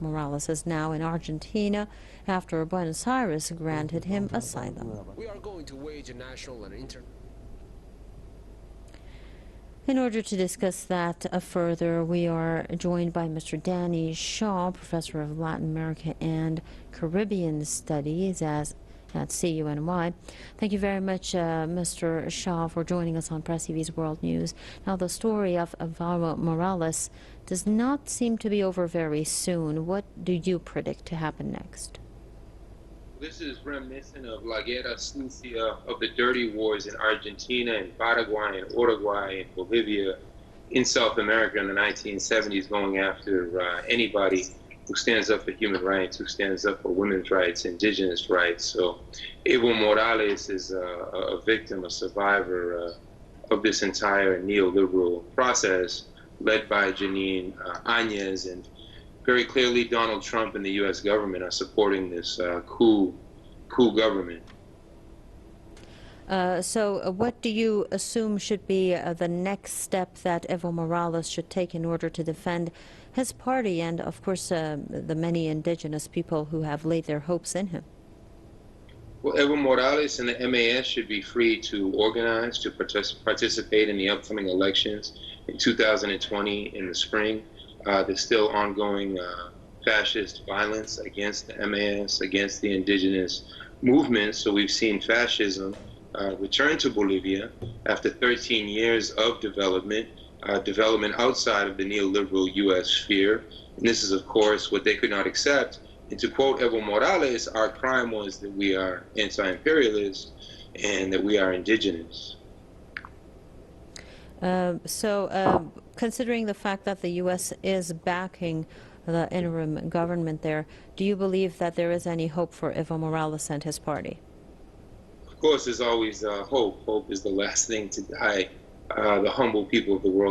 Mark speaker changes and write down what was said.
Speaker 1: Morales is now in Argentina after Buenos Aires granted him asylum.
Speaker 2: We are going to wage a national and international.
Speaker 1: In order to discuss that further, we are joined by Mr. Danny Shaw, professor of Latin America and Caribbean Studies at CUNY. Thank you very much, Mr. Shaw, for joining us on Press TV's World News. Now, the story of Evo Morales does not seem to be over very soon. What do you predict to happen next?
Speaker 3: This is reminiscent of La Guerra Sucia, of the dirty wars in Argentina and Paraguay and Uruguay and Bolivia in South America in the 1970s, going after anybody who stands up for human rights, who stands up for women's rights, indigenous rights. So Evo Morales is a victim, a survivor of this entire neoliberal process led by Jeanine Áñez, and very clearly Donald Trump and the U.S. government are supporting this coup government.
Speaker 1: So what do you assume should be the next step that Evo Morales should take in order to defend his party and, of course, the many indigenous people who have laid their hopes in him?
Speaker 3: Well, Evo Morales and the MAS should be free to organize, to participate in the upcoming elections in 2020 in the spring. There's still ongoing fascist violence against the MAS, against the indigenous movement. So we've seen fascism return to Bolivia after 13 years of development outside of the neoliberal U.S. sphere. And this is, of course, what they could not accept. And to quote Evo Morales, our crime was that we are anti-imperialist and that we are indigenous.
Speaker 1: Considering the fact that the U.S. is backing the interim government there, do you believe that there is any hope for Evo Morales and his party?
Speaker 3: Of course, there's always hope. Hope is the last thing to die. The humble people of the world